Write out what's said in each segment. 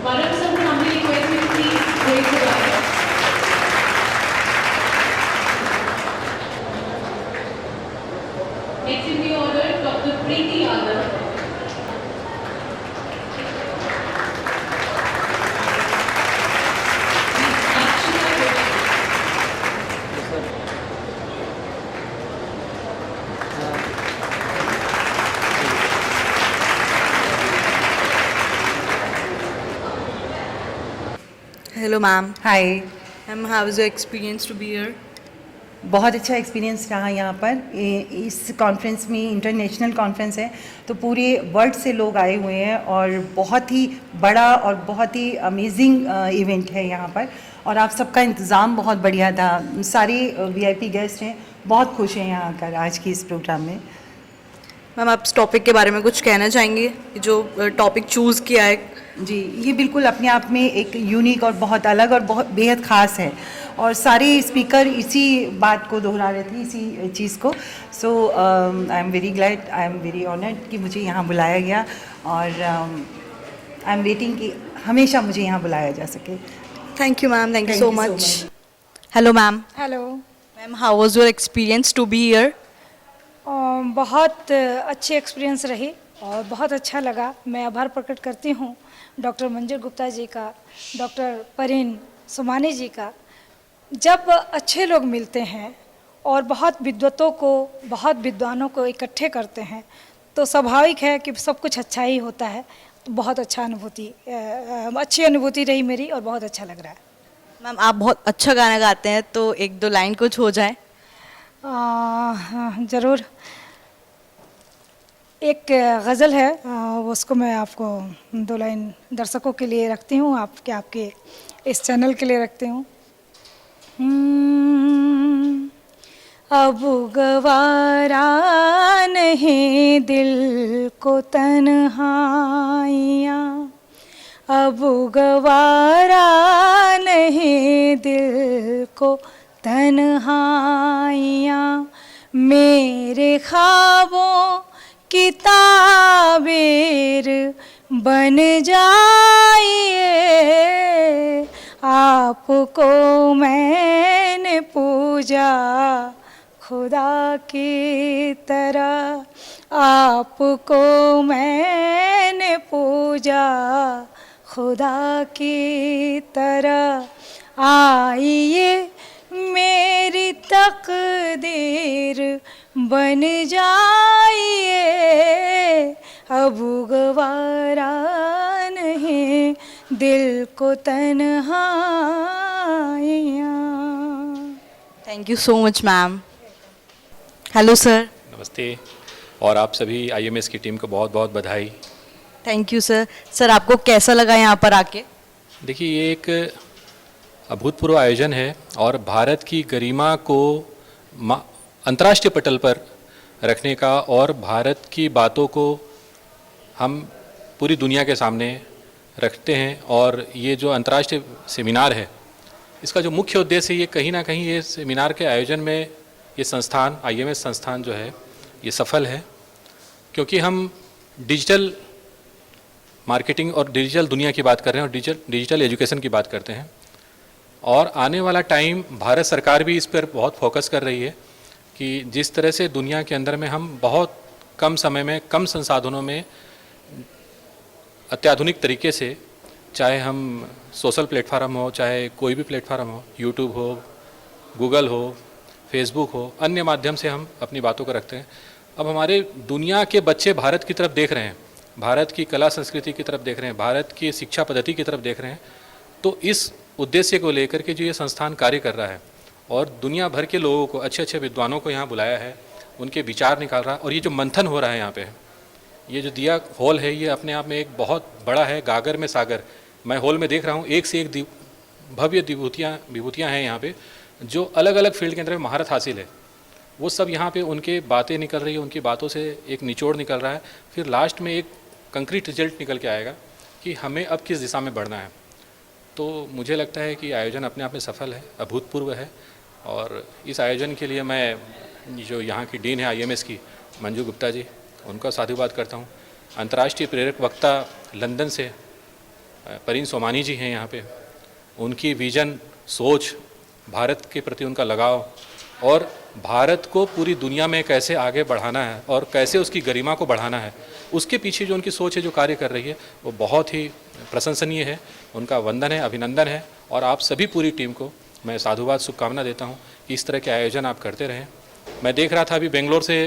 Madam, sir, can humbly request you to please raise the bar. Next in the order, Dr. Preeti Yadav. Hello ma'am. Hi. Ma'am, how was your experience to be here? बहुत अच्छा experience रहा यहाँ पर। इस conference में international conference है तो पूरे वर्ल्ड से लोग आए हुए हैं और बहुत ही बड़ा और बहुत ही अमेजिंग इवेंट है यहाँ पर। और आप सबका इंतज़ाम बहुत बढ़िया था। सारे वीआईपी गेस्ट हैं, बहुत खुश हैं यहाँ आकर आज की इस प्रोग्राम में। मैम, आप इस टॉपिक के बारे में कुछ कहना चाहेंगे? जो टॉपिक चूज़ किया है। जी, ये बिल्कुल अपने आप में एक यूनिक और बहुत अलग और बहुत बेहद ख़ास है और सारे स्पीकर इसी बात को दोहरा रहे थे, इसी चीज़ को। So I am very glad, I am very honoured कि मुझे यहाँ बुलाया गया और आई एम वेटिंग कि हमेशा मुझे यहाँ बुलाया जा सके। Thank you ma'am, thank you Thank so you so much. much. Hello ma'am. Hello. Ma'am, how was your experience to be here? बहुत अच्छी एक्सपीरियंस रही और बहुत अच्छा लगा। मैं आभार प्रकट करती हूँ डॉक्टर मंजर गुप्ता जी का, डॉक्टर परिन सुमानी जी का। जब अच्छे लोग मिलते हैं और बहुत विद्वतों को, बहुत विद्वानों को इकट्ठे करते हैं तो स्वाभाविक है कि सब कुछ अच्छा ही होता है। तो बहुत अच्छा अच्छी अनुभूति रही मेरी और बहुत अच्छा लग रहा है। मैम, आप बहुत अच्छा गाना गाते हैं तो एक दो लाइन कुछ हो जाए। ज़रूर। एक गज़ल है, उसको मैं आपको दो लाइन दर्शकों के लिए रखती हूँ, आपके इस चैनल के लिए रखती हूँ। अब गवारा नहीं दिल को तन्हाइयाँ, अब गवारा नहीं दिल को तन्हाइयाँ, मेरे ख्वाबों की ताबीर बन जाइए। आपको मैंने पूजा खुदा की तरह, आपको मैंने पूजा खुदा की तरह। आइए मेरी तकदीर बन जाइए, अब गवारा नहीं दिल को तन्हाइयाँ। Thank you so much ma'am. Hello sir. नमस्ते, और आप सभी आईएमएस की टीम को बहुत बहुत बधाई। Thank you sir. सर, आपको कैसा लगा यहाँ पर आके? देखिए, ये एक अभूतपूर्व आयोजन है और भारत की गरिमा को अंतर्राष्ट्रीय पटल पर रखने का और भारत की बातों को हम पूरी दुनिया के सामने रखते हैं। और ये जो अंतर्राष्ट्रीय सेमिनार है, इसका जो मुख्य उद्देश्य है, ये कहीं ना कहीं ये सेमिनार के आयोजन में ये संस्थान, आईएमएस संस्थान जो है, ये सफल है क्योंकि हम डिजिटल मार्केटिंग और डिजिटल दुनिया की बात कर रहे हैं और डिजिटल एजुकेशन की बात करते हैं। और आने वाला टाइम, भारत सरकार भी इस पर बहुत फोकस कर रही है कि जिस तरह से दुनिया के अंदर में हम बहुत कम समय में, कम संसाधनों में अत्याधुनिक तरीके से, चाहे हम सोशल प्लेटफार्म हो, चाहे कोई भी प्लेटफार्म हो, यूट्यूब हो, गूगल हो, फेसबुक हो, अन्य माध्यम से हम अपनी बातों को रखते हैं। अब हमारे दुनिया के बच्चे भारत की तरफ देख रहे हैं, भारत की कला संस्कृति की तरफ देख रहे हैं, भारत की शिक्षा पद्धति की तरफ देख रहे हैं। तो इस उद्देश्य को लेकर के जो ये संस्थान कार्य कर रहा है और दुनिया भर के लोगों को, अच्छे अच्छे विद्वानों को यहाँ बुलाया है, उनके विचार निकाल रहा है। और ये जो मंथन हो रहा है यहाँ पे, ये जो दिया हॉल है, ये अपने आप में एक बहुत बड़ा है, गागर में सागर। मैं हॉल में देख रहा हूँ, एक से एक भव्य विभूतियाँ हैं यहाँ पे, जो अलग अलग फील्ड के अंदर महारत हासिल है। वो सब यहाँ पे उनके बातें निकल रही है, उनकी बातों से एक निचोड़ निकल रहा है, फिर लास्ट में एक कंक्रीट रिजल्ट निकल के आएगा कि हमें अब किस दिशा में बढ़ना है। तो मुझे लगता है कि आयोजन अपने आप में सफल है, अभूतपूर्व है। और इस आयोजन के लिए मैं जो यहाँ की डीन है आईएमएस की, मंजू गुप्ता जी, उनका साधुवाद करता हूँ। अंतर्राष्ट्रीय प्रेरक वक्ता लंदन से परीन सोमानी जी हैं यहाँ पे, उनकी विजन, सोच, भारत के प्रति उनका लगाव और भारत को पूरी दुनिया में कैसे आगे बढ़ाना है और कैसे उसकी गरिमा को बढ़ाना है, उसके पीछे जो उनकी सोच है, जो कार्य कर रही है, वो बहुत ही प्रशंसनीय है। उनका वंदन है, अभिनंदन है। और आप सभी पूरी टीम को मैं साधुवाद, शुभकामना देता हूँ कि इस तरह के आयोजन आप करते रहें। मैं देख रहा था अभी बेंगलोर से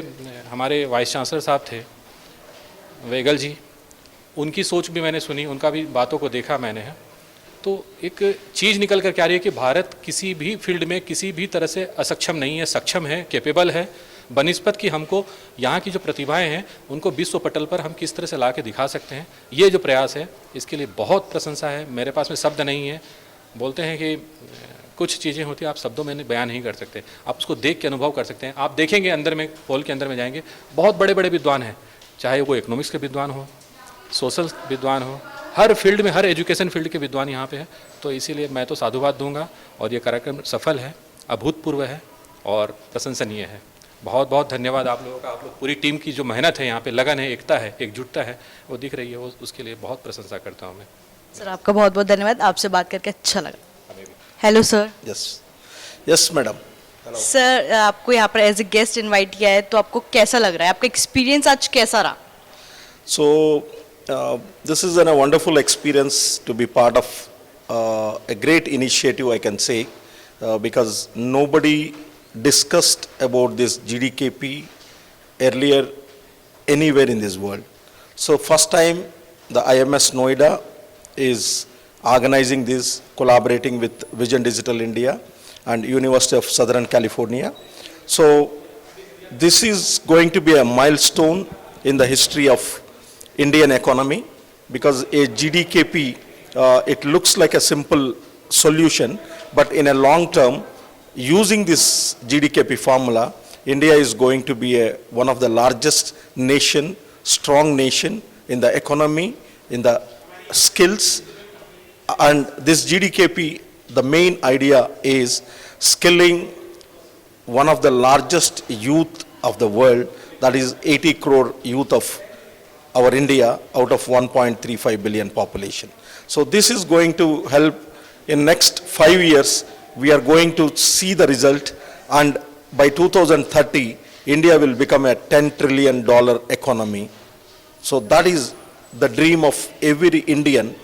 हमारे वाइस चांसलर साहब थे, वेगल जी, उनकी सोच भी मैंने सुनी, उनका भी बातों को देखा मैंने है। तो एक चीज़ निकल कर क्या रही है कि भारत किसी भी फील्ड में किसी भी तरह से असक्षम नहीं है, सक्षम है, कैपेबल है, बनिस्बत कि हमको यहाँ की जो प्रतिभाएं हैं उनको विश्व पटल पर हम किस तरह से ला के दिखा सकते हैं। ये जो प्रयास है इसके लिए बहुत प्रशंसा है। मेरे पास में शब्द नहीं है। बोलते हैं कि कुछ चीज़ें होती हैं आप शब्दों में बयान नहीं कर सकते, आप उसको देख के अनुभव कर सकते हैं। आप देखेंगे अंदर में, पोल के अंदर में जाएंगे, बहुत बड़े बड़े विद्वान हैं, चाहे वो इकोनॉमिक्स के विद्वान हो, सोशल विद्वान हो, हर फील्ड में, हर एजुकेशन फील्ड के विद्वान यहाँ पे हैं। तो इसीलिए मैं तो साधुवाद दूंगा और ये कार्यक्रम सफल है, अभूतपूर्व है और प्रशंसनीय है। बहुत बहुत धन्यवाद आप लोगों का। आप लोग पूरी टीम की जो मेहनत है, यहाँ पे लगन है, एकता है, एकजुटता है, वो दिख रही है, वो उसके लिए बहुत प्रशंसा करता हूँ मैं। सर आपका बहुत बहुत धन्यवाद, आपसे बात करके अच्छा लगा। Hello sir. Yes madam. Sir आपको यहाँ पर एज ए गेस्ट इनवाइट किया है, तो आपको कैसा लग रहा है, आपका एक्सपीरियंस आज कैसा रहा? So this is a wonderful experience to be part of a great initiative, I can say, because nobody discussed about this GDKP earlier anywhere in this world. So first time the IMS Noida is organizing this, collaborating with Vision Digital India and University of Southern California. So this is going to be a milestone in the history of Indian economy, because a GDKP, it looks like a simple solution, but in a long term, using this GDKP formula, India is going to be one of the largest nation, strong nation in the economy, in the skills. And this GDKP, the main idea is skilling one of the largest youth of the world, that is 80 crore youth of our India out of 1.35 billion population. So this is going to help in next 5 years. We are going to see the result, and by 2030, India will become a $10 trillion economy. So that is the dream of every Indian,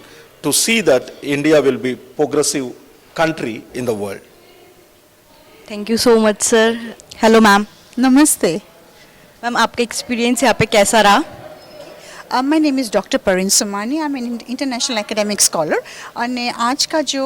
to see that India will be progressive country in the world. Thank you so much sir. Hello ma'am. नमस्ते। Ma'am आपका experience यहाँ पे कैसा रहा? My name is Dr. Parin Somani. I'm an international academic scholar. And आज का जो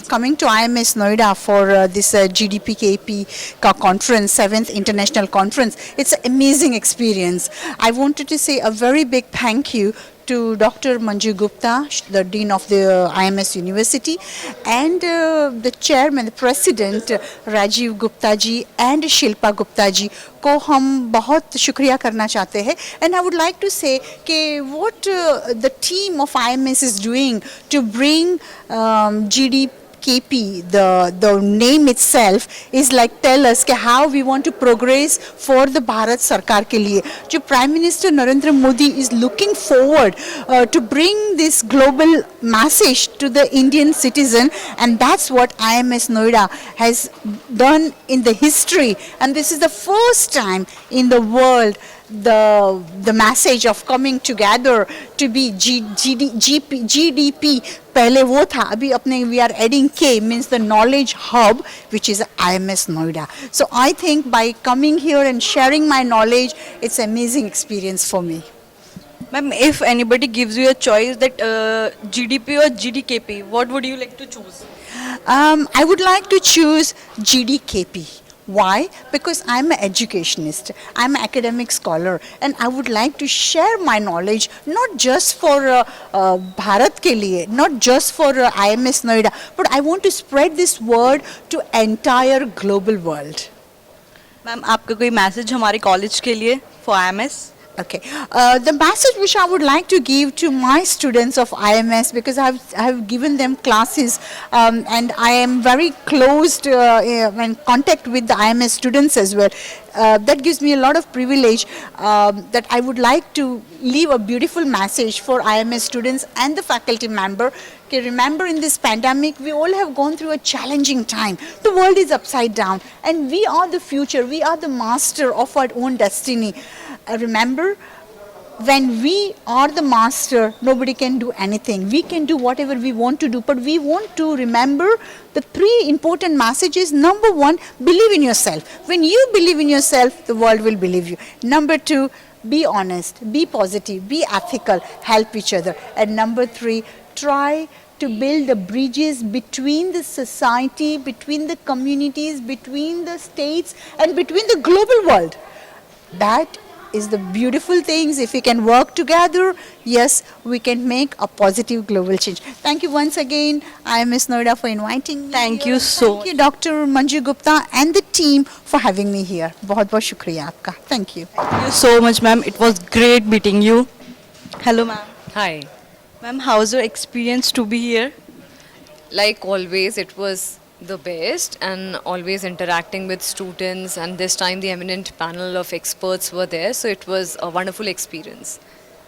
coming to IMS Noida for this GDPKP का conference, 7th international conference, it's an amazing experience. I wanted to say a very big thank you to Dr. Manju Gupta, the Dean of the IMS University, and the Chairman, the President, Rajiv Gupta ji and Shilpa Gupta ji को हम बहुत शुक्रिया करना चाहते हैं. And I would like to say कि what the team of IMS is doing to bring GDKP, the name itself is like tell us कि how we want to progress for the Bharat सरकार के लिए. जो Prime Minister Narendra Modi is looking forward to bring this global message to the Indian citizen, and that's what IMS Noida has done in the history, and this is the first time in the world the message of coming together to be GDP पहले वो था, अभी अपने we are adding K, means the knowledge hub, which is IMS Noida. So I think by coming here and sharing my knowledge, it's an amazing experience for me. Ma'am, if anybody gives you a choice that GDP or GDKP, what would you like to choose? I would like to choose GDKP. Why? Because I'm an educationist, I'm an academic scholar, and I would like to share my knowledge not just for Bharat ke liye, not just for IMS Noida, but I want to spread this word to entire global world. Ma'am, आपका कोई message हमारे college के लिए for IMS? Okay, the message which I would like to give to my students of IMS, because I have given them classes and I am very close to, in contact with the IMS students as well. that gives me a lot of privilege that I would like to leave a beautiful message for IMS students and the faculty member. Okay, remember in this pandemic, we all have gone through a challenging time. The world is upside down and we are the future. We are the master of our own destiny. Remember, when we are the master, nobody can do anything. We can do whatever we want to do, but we want to remember the three important messages. Number one, believe in yourself. When you believe in yourself, the world will believe you. Number two, be honest, be positive, be ethical, help each other. And number three, try to build the bridges between the society, between the communities, between the states, and between the global world. That is the beautiful things. If we can work together, yes, we can make a positive global change. Thank you once again, IMS Noida, for inviting me. Thank here. you so Thank you, Dr. Manju Gupta and the team for having me here. बहुत बहुत शुक्रिया आपका. Thank you. Thank you so much, ma'am. It was great meeting you. Hello, ma'am. Hi. Ma'am, how's your experience to be here? Like always, it was the best and always interacting with students, and this time the eminent panel of experts were there, so it was a wonderful experience.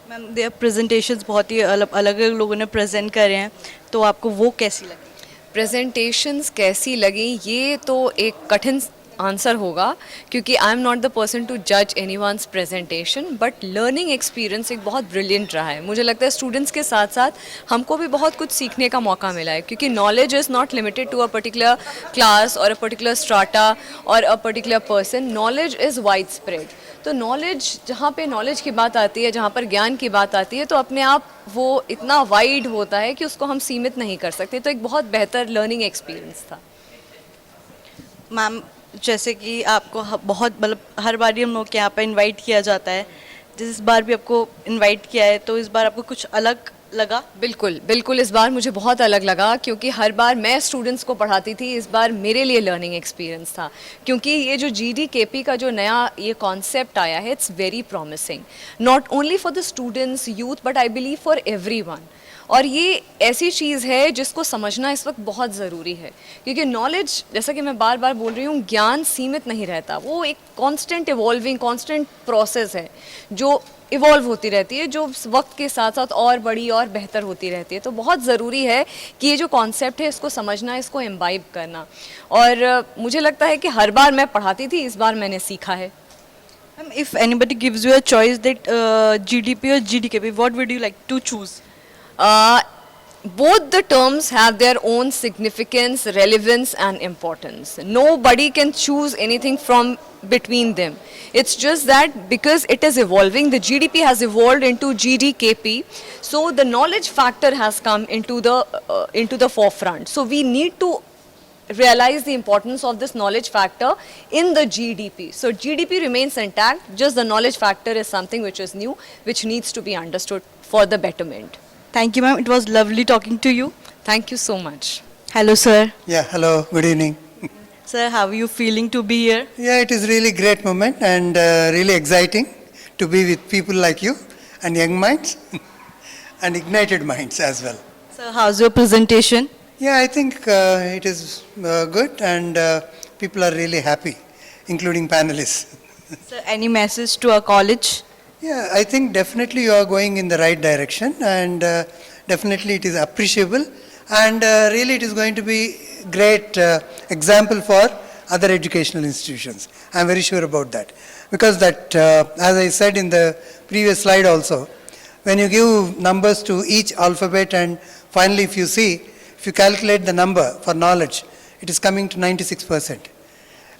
Ma'am their presentations बहुत ही अलग अलग लोगों ने present करे हैं, तो आपको वो कैसी लगी? प्रेजेंटेशंस कैसी लगी ये तो एक कठिन आंसर होगा, क्योंकि I am not the person to जज any one's presentation, but learning experience एक बहुत ब्रिलियंट रहा है. मुझे लगता है स्टूडेंट्स के साथ साथ हमको भी बहुत कुछ सीखने का मौका मिला है, क्योंकि knowledge is not limited to a particular class और अ पर्टिकुलर स्ट्राटा और a particular person. Knowledge is widespread. तो नॉलेज, जहाँ पे नॉलेज की बात आती है, जहाँ पर ज्ञान की बात आती है, तो अपने आप वो इतना वाइड होता है कि उसको हम सीमित नहीं कर सकते. तो एक बहुत बेहतर लर्निंग एक्सपीरियंस था. मैम जैसे कि आपको बहुत मतलब हर बार ही हम लोग के यहाँ पे इनवाइट किया जाता है, जिस बार भी आपको इनवाइट किया है, तो इस बार आपको कुछ अलग लगा? बिल्कुल बिल्कुल, इस बार मुझे बहुत अलग लगा, क्योंकि हर बार मैं स्टूडेंट्स को पढ़ाती थी. इस बार मेरे लिए लर्निंग एक्सपीरियंस था, क्योंकि ये जो GDKP का जो नया ये कॉन्सेप्ट आया है, it's very promising, not only for the students, youth, but I believe for everyone. और ये ऐसी चीज़ है जिसको समझना इस वक्त बहुत ज़रूरी है, क्योंकि नॉलेज, जैसा कि मैं बार बार बोल रही हूँ, ज्ञान सीमित नहीं रहता. वो एक कांस्टेंट इवॉल्विंग, कांस्टेंट प्रोसेस है जो इवॉल्व होती रहती है, जो वक्त के साथ साथ और बड़ी और बेहतर होती रहती है. तो बहुत ज़रूरी है कि ये जो कॉन्सेप्ट है इसको समझना, इसको इम्बाइब करना. और मुझे लगता है कि हर बार मैं पढ़ाती थी, इस बार मैंने सीखा है. Ma'am if anybody gives you a choice that GDP और GDKP, what would you like to choose? Both the terms have their own significance, relevance and importance. Nobody can choose anything from between them. It's just that because it is evolving, the GDP has evolved into GDKP, so the knowledge factor has come into the forefront. So we need to realize the importance of this knowledge factor in the GDP. So GDP remains intact, just the knowledge factor is something which is new, which needs to be understood for the betterment. Thank you, ma'am. It was lovely talking to you. Thank you so much. Hello, sir. Yeah, hello, good evening. Sir, how are you feeling to be here? Yeah, it is really great moment and really exciting to be with people like you and young minds and ignited minds as well. Sir, how's your presentation? Yeah, I think it is good and people are really happy, including panelists. Sir, any message to our college? Yeah, I think definitely you are going in the right direction and definitely it is appreciable and really it is going to be great example for other educational institutions. I am very sure about that. Because that, as I said in the previous slide also, when you give numbers to each alphabet and finally if you calculate the number for knowledge, it is coming to 96%.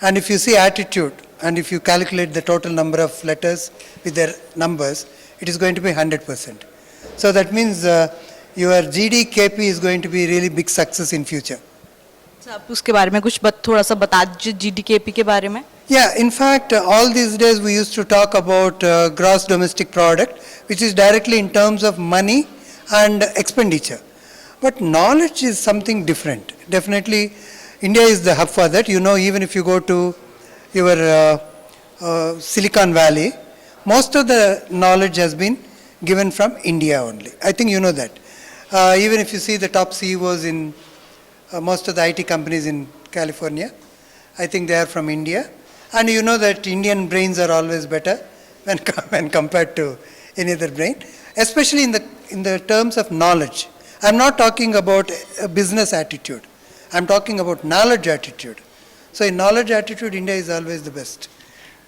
And if you see attitude, and if you calculate the total number of letters with their numbers, it is going to be 100%. So that means your GDKP is going to be really big success in future. Sir आप उसके बारे में कुछ थोड़ा सा बता दीजिए GDKP के बारे में. Yeah, in fact, all these days we used to talk about gross domestic product, which is directly in terms of money and expenditure. But knowledge is something different. Definitely, India is the hub for that. You know, even if you go to your Silicon Valley, most of the knowledge has been given from India only. I think you know that. Even if you see the top CEOs in most of the IT companies in California, I think they are from India. And you know that Indian brains are always better when, when compared to any other brain, especially in the terms of knowledge. I'm not talking about a business attitude. I'm talking about knowledge attitude. So in knowledge attitude, India is always the best.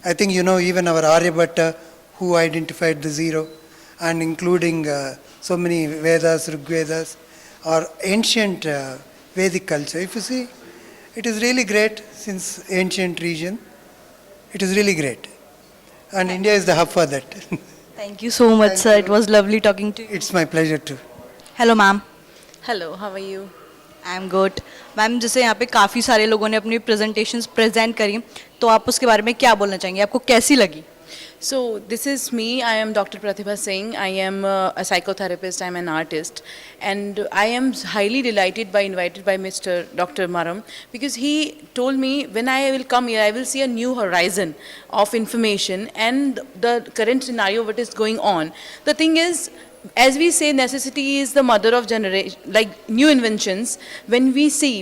I think you know even our Aryabhatta, who identified the zero, and including so many Vedas, Rigvedas, or ancient Vedic culture. If you see, it is really great since ancient region. It is really great. And India is the hub for that. Thank you so much, sir. It was lovely talking to you. It's my pleasure too. Hello ma'am. Hello, how are you? I am good. Ma'am जैसे यहाँ पे काफ़ी सारे लोगों ने अपनी presentations present करी, तो आप उसके बारे में क्या बोलना चाहेंगे, आपको कैसी लगी? So this is me. I am Dr. Pratibha Singh. I am a psychotherapist. I am an artist, and I am highly delighted invited by Mr. Dr. Maram, because he told me when I will come here, I will see a new horizon of information and the current scenario what is going on. The thing is, as we say, necessity is the mother of generation, like new inventions. When we see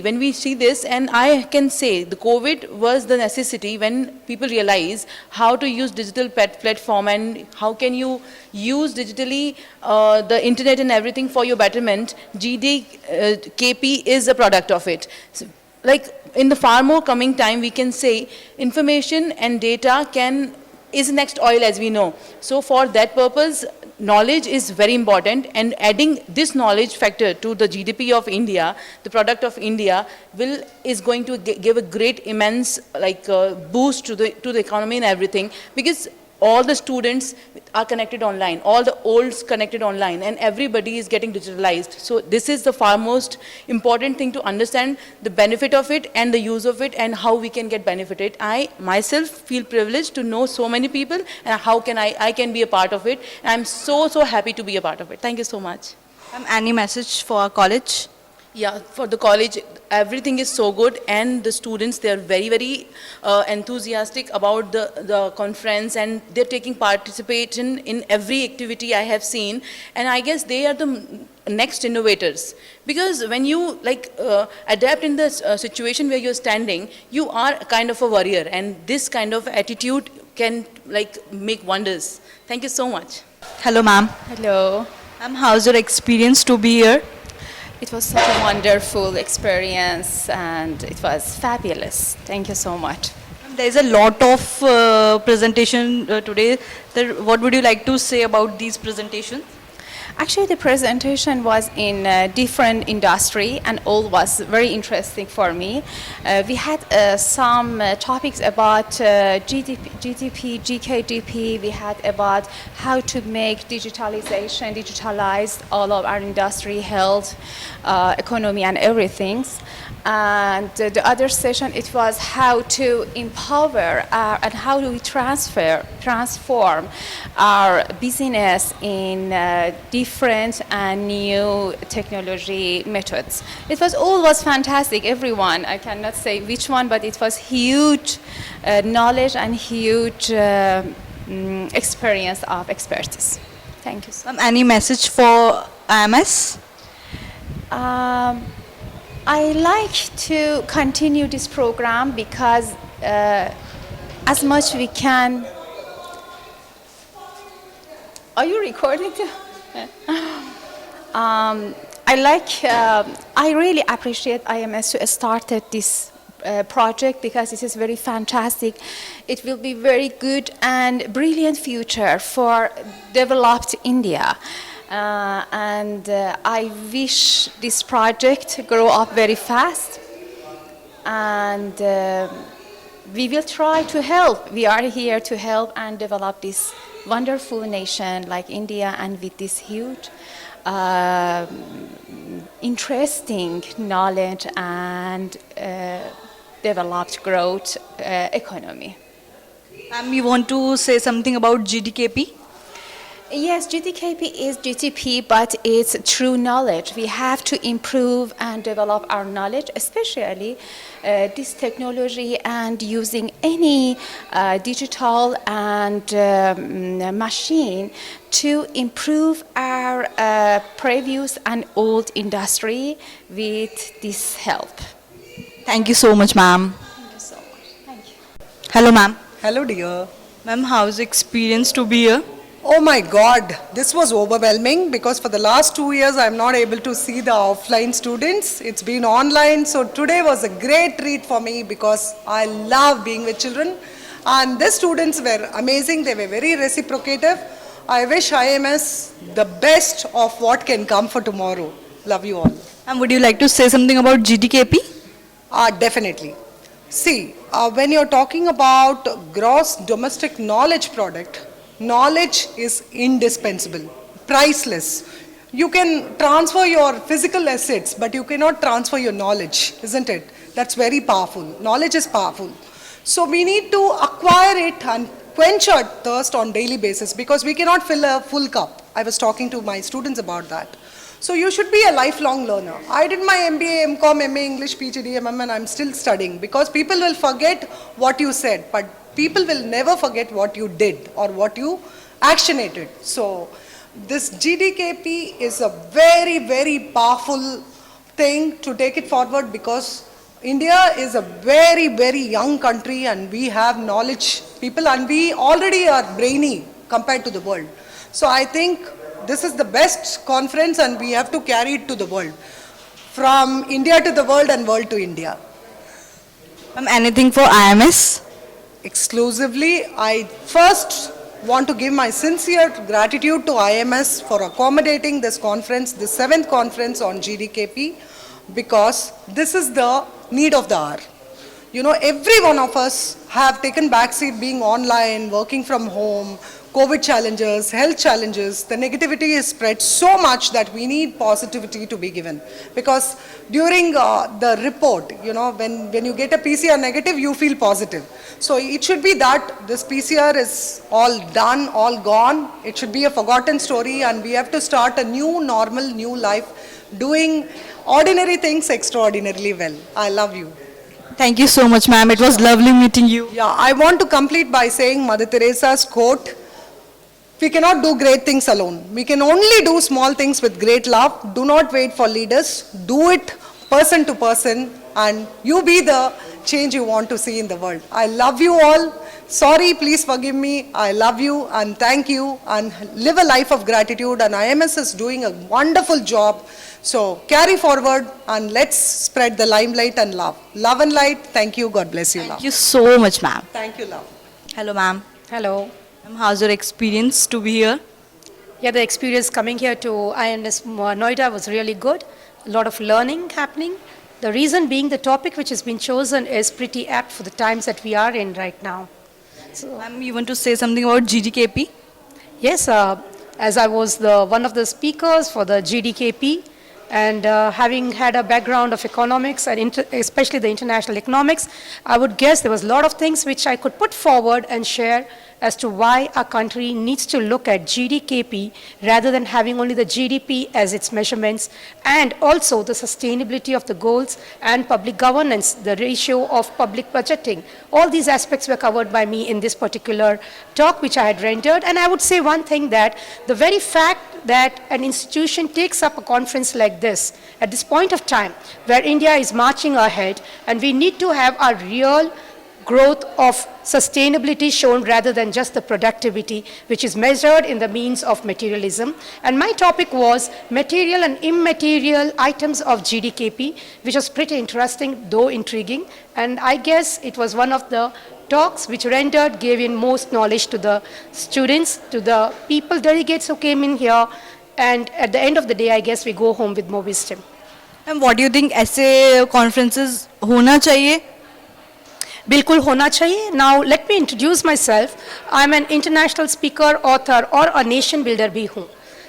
this, and I can say the COVID was the necessity when people realize how to use digital platform and how can you use digitally the internet and everything for your betterment. GDKP is a product of it. So, like in the far more coming time, we can say information and data is next oil, as we know. So for that purpose, knowledge is very important, and adding this knowledge factor to the GDP of India, the product of India, is going to give a great immense boost to the economy and everything, because all the students are connected online, all the olds connected online, and everybody is getting digitalized. So this is the far most important thing to understand the benefit of it and the use of it and how we can get benefited. I myself feel privileged to know so many people, and how can I can be a part of it. And I'm so happy to be a part of it. Thank you so much. Any message for our college? Yeah, for the college, everything is so good, and the students, they are very enthusiastic about the conference, and they're taking participation in every activity I have seen, and I guess they are the next innovators, because when you adapt in the situation where you're standing, you are kind of a warrior, and this kind of attitude can make wonders. Thank you so much. Hello ma'am. Hello. Ma'am, how's your experience to be here? It was such a wonderful experience and it was fabulous. Thank you so much. There is a lot of presentation today. What would you like to say about these presentations? Actually, the presentation was in a different industry and all was very interesting for me. We had some topics about GDP, GKP. We had about how to make digitalize all of our industry, health, economy and everything. And the other session, it was how to empower and how do we transform our business in different and new technology methods. It was always fantastic, everyone. I cannot say which one, but it was huge knowledge and huge experience of expertise. Thank you. Any message for IMS? I like to continue this program because as much we can. Are you recording too? I really appreciate IMS to started this project because this is very fantastic. It will be very good and brilliant future for developed India. I wish this project grow up very fast, and we will try to help. We are here to help and develop this wonderful nation like India, and with this huge, interesting knowledge and developed growth economy. You want to say something about GDKP? Yes, GDKP is GDP, but it's true knowledge. We have to improve and develop our knowledge, especially this technology and using any digital and machine to improve our previous and old industry with this help. Thank you so much, ma'am. Thank you so much. Thank you. Hello, ma'am. Hello, dear. Ma'am, how's the experience to be here? Oh my God, this was overwhelming because for the last 2 years I'm not able to see the offline students. It's been online, so today was a great treat for me because I love being with children. And the students were amazing, they were very reciprocative. I wish IMS the best of what can come for tomorrow. Love you all. And would you like to say something about GDKP? Definitely. See, when you're talking about gross domestic knowledge product, knowledge is indispensable, priceless. You can transfer your physical assets, but you cannot transfer your knowledge, isn't it? That's very powerful. Knowledge is powerful. So we need to acquire it and quench our thirst on daily basis because we cannot fill a full cup. I was talking to my students about that. So you should be a lifelong learner. I did my MBA, MCom, MA English, PhD, MM, and I'm still studying because people will forget what you said, but people will never forget what you did or what you actionated. So this GDKP is a very, very powerful thing to take it forward because India is a very, very young country and we have knowledge people and we already are brainy compared to the world. So I think this is the best conference and we have to carry it to the world. From India to the world and world to India. Anything for IMS? Exclusively, I first want to give my sincere gratitude to IMS for accommodating this conference, the 7th conference on GDKP, because this is the need of the hour. You know, every one of us have taken backseat being online, working from home, COVID challenges, health challenges. The negativity is spread so much that we need positivity to be given. Because during the report, you know, when you get a PCR negative, you feel positive. So it should be that this PCR is all done, all gone. It should be a forgotten story and we have to start a new normal, new life, doing ordinary things extraordinarily well. I love you. Thank you so much, ma'am. It was lovely meeting you. Yeah, I want to complete by saying Mother Teresa's quote, we cannot do great things alone. We can only do small things with great love. Do not wait for leaders. Do it person to person and you be the change you want to see in the world. I love you all. Sorry, please forgive me. I love you and thank you and live a life of gratitude and IMS is doing a wonderful job. So carry forward and let's spread the limelight and love. Love and light. Thank you. God bless you, love. Thank you so much, ma'am. Thank you, love. Hello, ma'am. Hello. Ma'am, how's your experience to be here? Yeah, the experience coming here to IMS Noida was really good. A lot of learning happening. The reason being the topic which has been chosen is pretty apt for the times that we are in right now. So, Ma'am, you want to say something about GDKP? yes, as I was one of the speakers for the GDKP, and having had a background of economics and especially the international economics, I would guess there was a lot of things which I could put forward and share as to why our country needs to look at GDKP rather than having only the GDP as its measurements, and also the sustainability of the goals and public governance, the ratio of public budgeting. All these aspects were covered by me in this particular talk which I had rendered. And I would say one thing, that the very fact that an institution takes up a conference like this at this point of time where India is marching ahead and we need to have a real growth of sustainability shown rather than just the productivity which is measured in the means of materialism. And my topic was material and immaterial items of GDKP, which was pretty interesting though intriguing, and I guess it was one of the talks which rendered, gave in most knowledge to the students, to the people, delegates who came in here, and at the end of the day I guess we go home with more wisdom. And what do you think ऐसे conferences होना चाहिए? बिल्कुल होना चाहिए. Now let me introduce myself. I am an international speaker, author और a nation builder भी हूँ.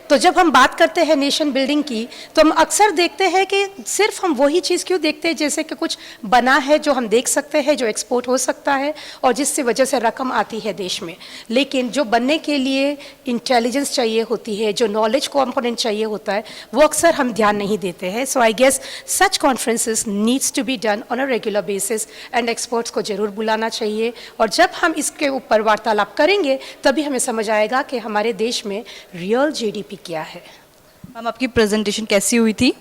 तो जब हम बात करते हैं नेशन बिल्डिंग की, तो हम अक्सर देखते हैं कि सिर्फ हम वही चीज़ क्यों देखते हैं जैसे कि कुछ बना है जो हम देख सकते हैं, जो एक्सपोर्ट हो सकता है और जिससे वजह से रकम आती है देश में. लेकिन जो बनने के लिए इंटेलिजेंस चाहिए होती है, जो नॉलेज कंपोनेंट चाहिए होता है, वो अक्सर हम ध्यान नहीं देते हैं. So I guess such conferences needs to be done on a regular basis and experts को ज़रूर बुलाना चाहिए. और जब हम इसके ऊपर वार्तालाप करेंगे तभी हमें समझ आएगा कि हमारे देश में रियल GDP क्या है. मैम, आपकी प्रेजेंटेशन कैसी हुई थी?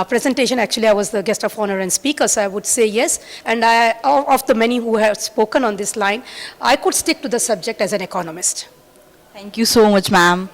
presentation. Actually, I was the guest of honor and speaker, so I would say yes. And of the many who have spoken on this line, I could stick to the subject as an economist. Thank you so much, ma'am.